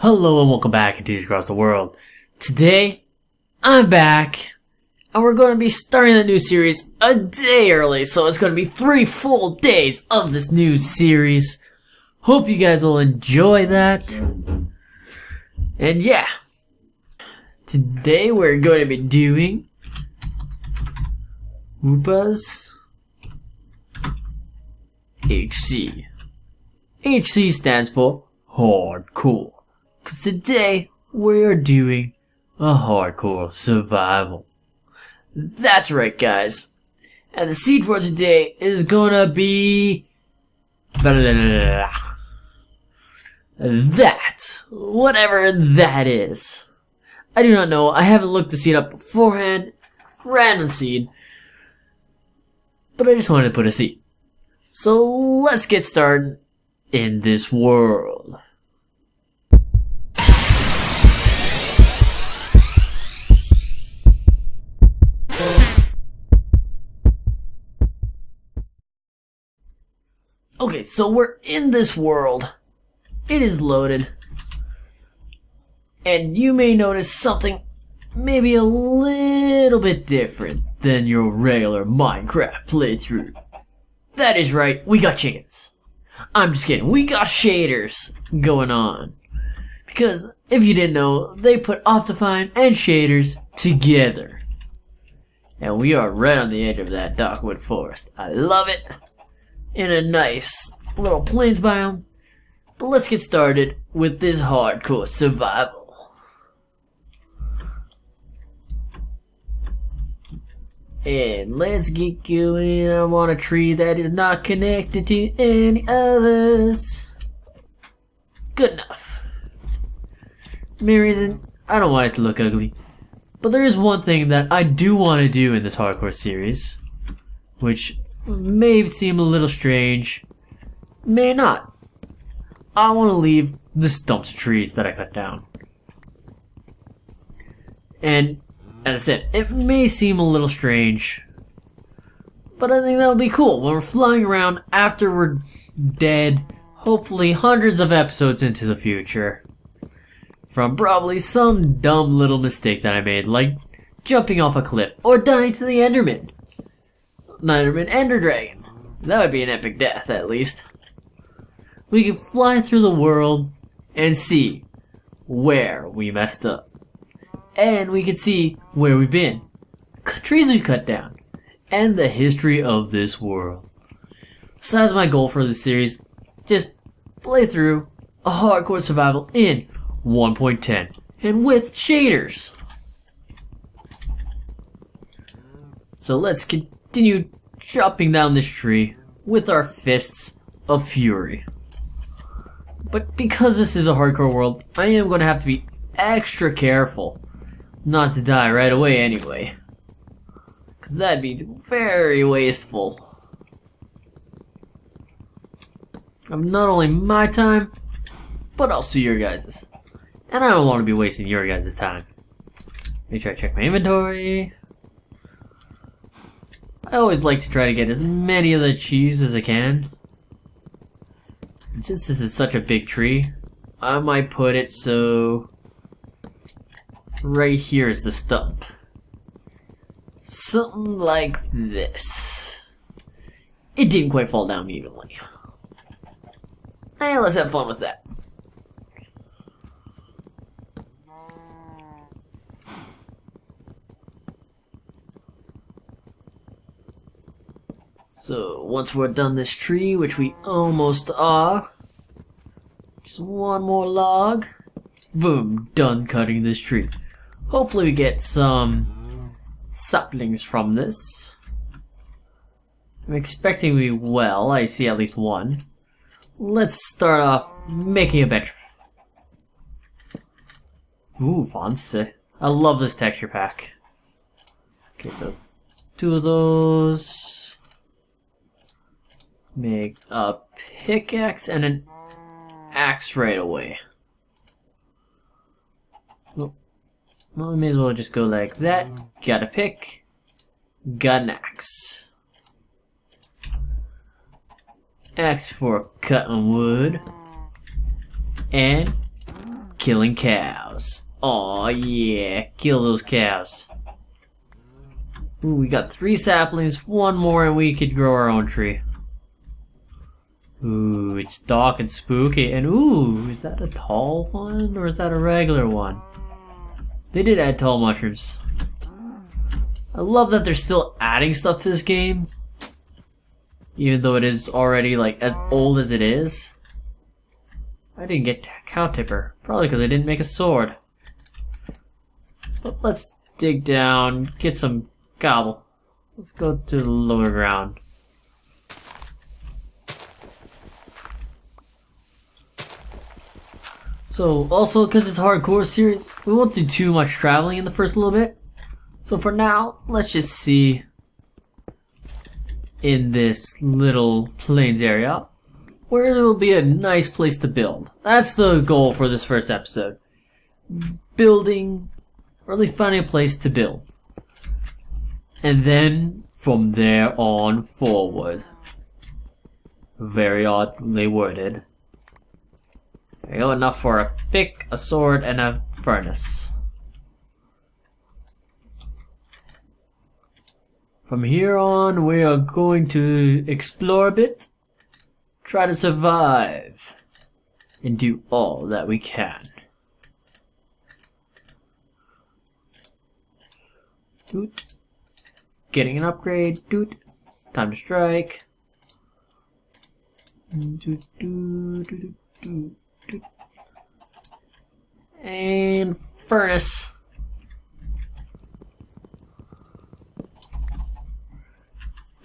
Hello and welcome back to Across the World. Today, I'm back, and we're going to be starting the new series a day early, so it's going to be 3 full days of this new series. Hope you guys will enjoy that. And yeah, today we're going to be doing Woopah's HC. HC stands for Hardcore. Because today, we are doing a hardcore survival. That's right, guys. And the seed for today is gonna be... that. Whatever that is. I do not know. I haven't looked the seed up beforehand. Random seed. But I just wanted to put a seed. So let's get started in this world. Okay, so we're in this world. It is loaded. And you may notice something maybe a little bit different than your regular Minecraft playthrough. That is right, we got chickens. I'm just kidding, we got shaders going on. Because, if you didn't know, they put Optifine and shaders together. And we are right on the edge of that darkwood forest. I love it. In a nice little plains biome. But let's get started with this hardcore survival. And let's get going. I want a tree that is not connected to any others. Good enough. Main reason, I don't want it to look ugly. But there is one thing that I do want to do in this hardcore series, which may seem a little strange, may not. I want to leave the stumps of trees that I cut down. And, as I said, it may seem a little strange, but I think that'll be cool when we're flying around after we're dead, hopefully hundreds of episodes into the future, from probably some dumb little mistake that I made, like jumping off a cliff or dying to the Enderman. Enderman Ender Dragon. That would be an epic death, at least. We can fly through the world and see where we messed up. And we can see where we've been, trees we've cut down, and the history of this world. So that's my goal for this series. Just play through a hardcore survival in 1.10 and with shaders. So let's continue chopping down this tree with our fists of fury. But because this is a hardcore world, I am going to have to be extra careful not to die right away anyway. Because that'd be very wasteful of not only my time, but also your guys's. And I don't want to be wasting your guys' time. Make sure I check my inventory. I always like to try to get as many of the cheese as I can. And since this is such a big tree, I might put it so right here is the stump. Something like this. It didn't quite fall down evenly. Hey, let's have fun with that. So, once we're done this tree, which we almost are, just one more log, boom, done cutting this tree. Hopefully we get some saplings from this. I'm expecting we will. I see at least one. Let's start off making a bench. Ooh, fancy. I love this texture pack. Okay, so 2 of those. Make a pickaxe and an axe right away. Well, we may as well just go like that. Got a pick. Got an axe. Axe for cutting wood. And killing cows. Aw, yeah, kill those cows. Ooh, we got 3 saplings, 1 more, and we could grow our own tree. Ooh, it's dark and spooky, and ooh, is that a tall one, or is that a regular one? They did add tall mushrooms. I love that they're still adding stuff to this game, even though it is already, like, as old as it is. I didn't get cow tipper, probably because I didn't make a sword. But let's dig down, get some gobble. Let's go to the lower ground. So, also, because it's a hardcore series, we won't do too much traveling in the first little bit. So for now, let's just see in this little plains area where there will be a nice place to build. That's the goal for this first episode. Building, or at least finding a place to build. And then, from there on forward. Very oddly worded. There you go, enough for a pick, a sword, and a furnace. From here on, we are going to explore a bit, try to survive, and do all that we can. Doot. Getting an upgrade. Doot. Time to strike. Doot, doot, doot, doot, doot. And furnace.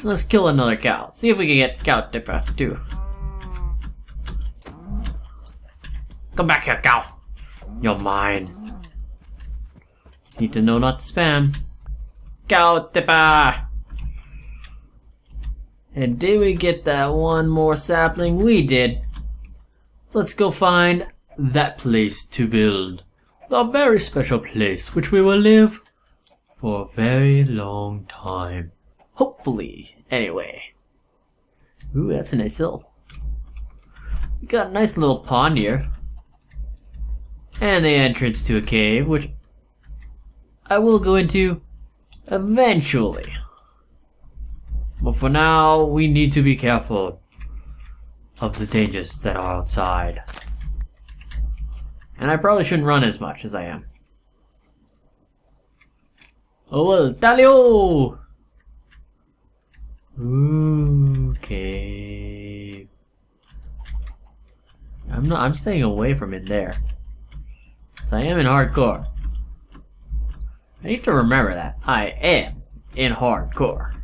Let's kill another cow. See if we can get cow tipper too. Come back here, cow. You're mine. Need to know not to spam. Cow tipper. And did we get that one more sapling? We did. So let's go find that place to build. A very special place, which we will live for a very long time. Hopefully, anyway. Ooh, that's a nice hill. We got a nice little pond here. And the entrance to a cave, which I will go into eventually. But for now, we need to be careful of the dangers that are outside. And I probably shouldn't run as much as I am. Oh well, Talio! Okay. I'm staying away from it there. So I am in hardcore. I need to remember that. I am in hardcore.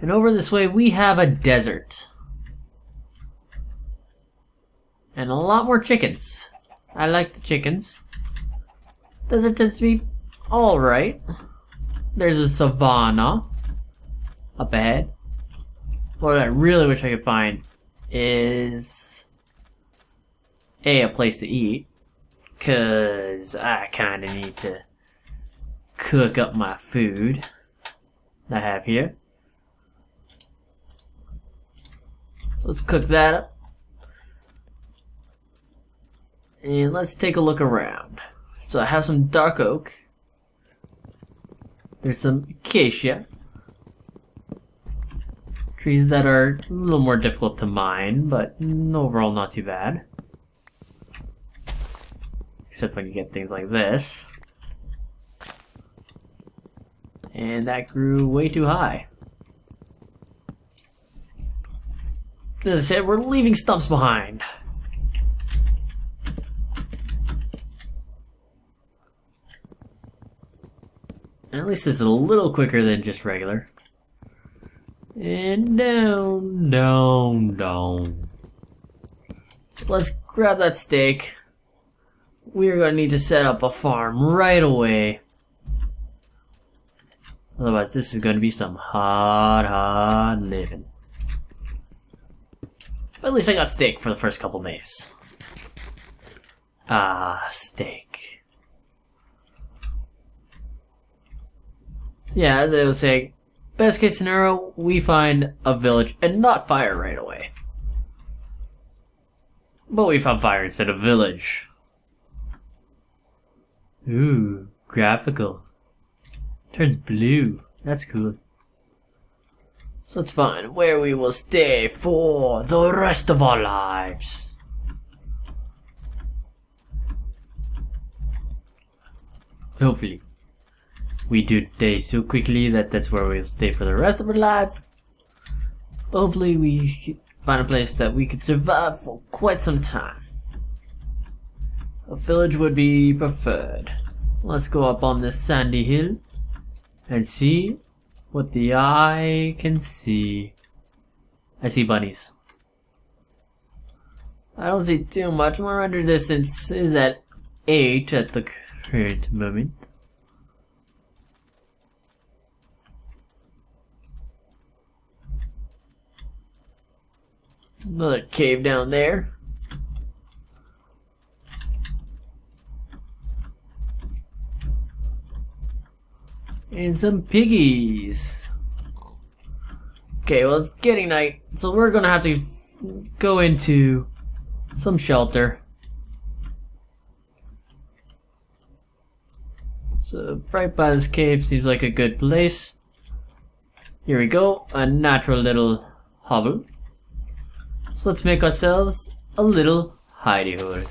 And over this way we have a desert. And a lot more chickens. I like the chickens. Desert tends to be alright. There's a savanna up ahead. What I really wish I could find is a place to eat. Cause I kinda need to cook up my food that I have here. So let's cook that up. And let's take a look around. So I have some dark oak. There's some acacia. Trees that are a little more difficult to mine, but overall not too bad. Except when you get things like this. And that grew way too high. As I said, we're leaving stumps behind. At least it's a little quicker than just regular. And down, down, down. So let's grab that steak. We're gonna need to set up a farm right away. Otherwise, this is gonna be some hard living. But at least I got steak for the first couple days. Ah, steak. Yeah, as I was saying, best case scenario, we find a village and not fire right away. But we found fire instead of village. Ooh, graphical. Turns blue. That's cool. So let's find where we will stay for the rest of our lives. Hopefully. We do today so quickly that that's where we'll stay for the rest of our lives. Hopefully we find a place that we could survive for quite some time. A village would be preferred. Let's go up on this sandy hill and see what the eye can see. I see bunnies. I don't see too much. My render distance is at 8 at the current moment. Another cave down there. And some piggies. Okay, well it's getting night, so we're gonna have to go into some shelter. So right by this cave seems like a good place. Here we go, a natural little hovel. So let's make ourselves a little hidey hole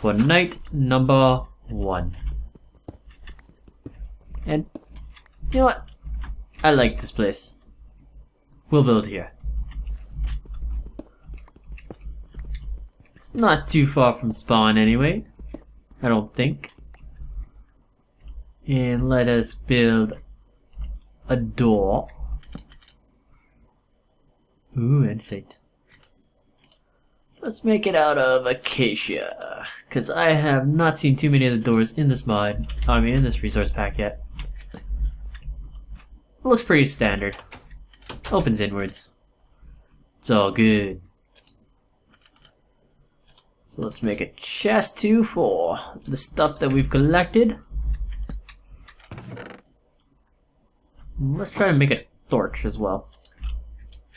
for night number 1. And you know what? I like this place. We'll build here. It's not too far from spawn anyway, I don't think. And let us build a door. Ooh, insight. Let's make it out of acacia, because I have not seen too many of the doors in this mod, in this resource pack yet. It looks pretty standard. Opens inwards. It's all good. So let's make a chest too for the stuff that we've collected. Let's try to make a torch as well.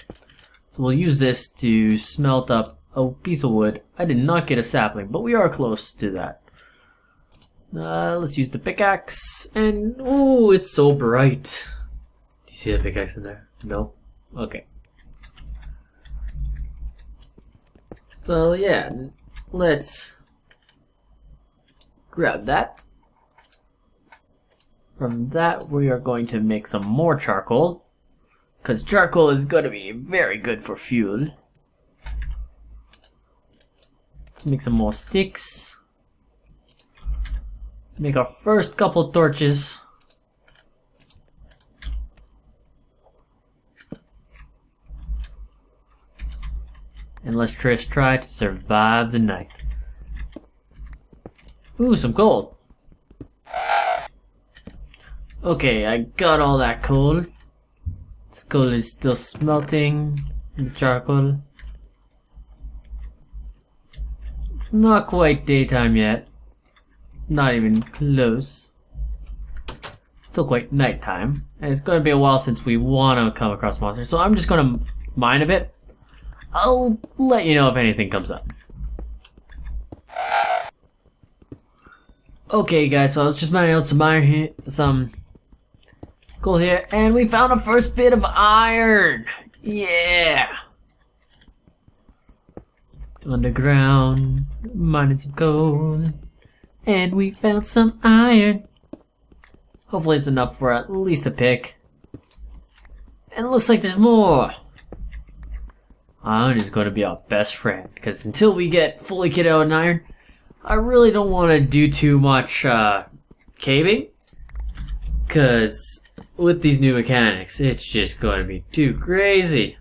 So we'll use this to smelt up a piece of wood. I did not get a sapling, but we are close to that. Let's use the pickaxe, and ooh, it's so bright. Do you see the pickaxe in there? No? Okay. So yeah, let's grab that. From that, we are going to make some more charcoal, because charcoal is going to be very good for fuel. Let's make some more sticks. Make our first couple torches. And let's just try to survive the night. Ooh, some coal. Okay, I got all that coal. This coal is still smelting. The charcoal. It's not quite daytime yet. Not even close. Still quite nighttime. And it's going to be a while since we want to come across monsters. So I'm just going to mine a bit. I'll let you know if anything comes up. Okay guys, so I was just mining out some iron here, some coal here, and we found a first bit of iron! Yeah! Underground, mining some coal, and we found some iron. Hopefully it's enough for at least a pick. And it looks like there's more! Iron is going to be our best friend, because until we get fully kitted out in iron, I really don't want to do too much caving, because with these new mechanics, it's just going to be too crazy.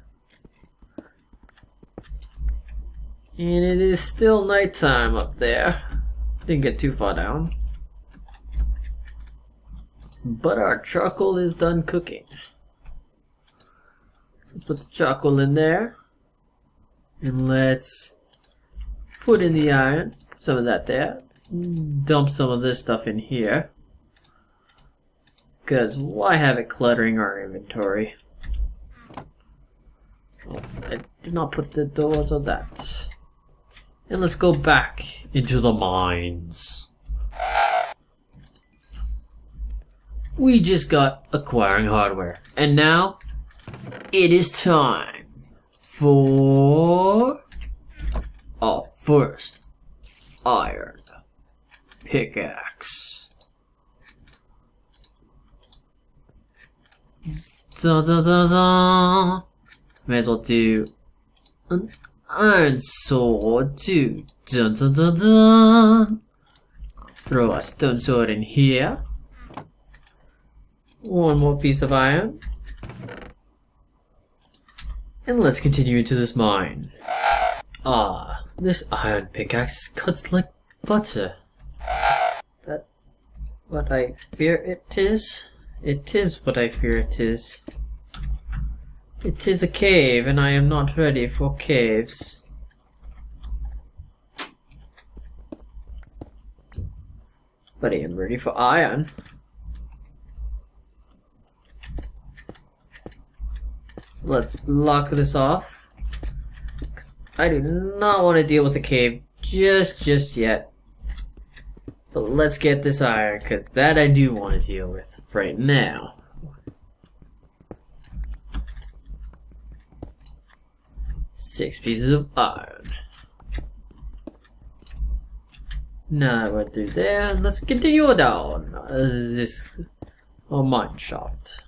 And it is still nighttime up there. Didn't get too far down. But our charcoal is done cooking. So put the charcoal in there. And let's put in the iron, some of that there. Dump some of this stuff in here. Because why have it cluttering our inventory? Oh, I did not put the doors on that. And let's go back into the mines. we just got acquiring hardware. And now, it is time for our first iron pickaxe. Dun, dun, dun, dun. May as well do an iron sword too. Dun, dun, dun, dun. Throw a stone sword in here. One more piece of iron. And let's continue into this mine. Ah, this iron pickaxe cuts like butter. That what I fear it is? It is what I fear it is. It is a cave, and I am not ready for caves. But I am ready for iron. So let's block this off. 'Cause I do not want to deal with the cave just yet. But let's get this iron, because that I do want to deal with right now. Six pieces of iron. Now we'll do there. Let's continue down this mine shaft.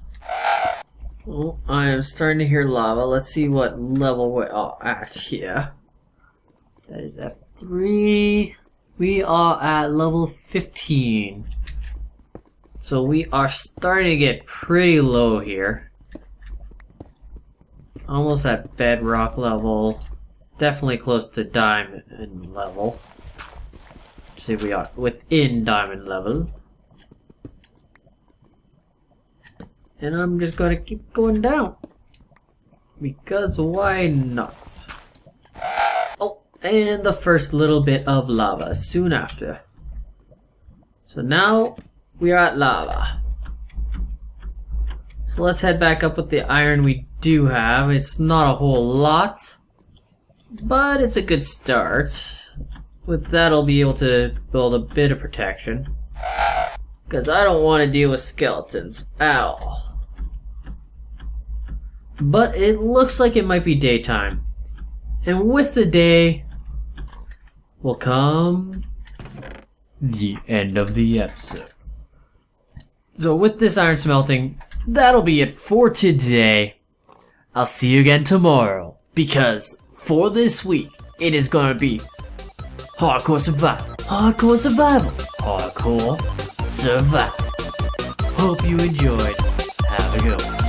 Oh, I am starting to hear lava. Let's see what level we're at here. That is F3. We are at level 15. So we are starting to get pretty low here. Almost at bedrock level. Definitely close to diamond level. See, we are within diamond level. And I'm just gonna keep going down. Because why not? Oh, and the first little bit of lava soon after. So now we are at lava. So let's head back up with the iron we do have. It's not a whole lot, but it's a good start. With that, I'll be able to build a bit of protection. Because I don't want to deal with skeletons at all. But it looks like it might be daytime. And with the day will come the end of the episode. So with this iron smelting, that'll be it for today. I'll see you again tomorrow. Because for this week, it is going to be hardcore survival, hardcore survival, hardcore survival. Hope you enjoyed. Have a good one.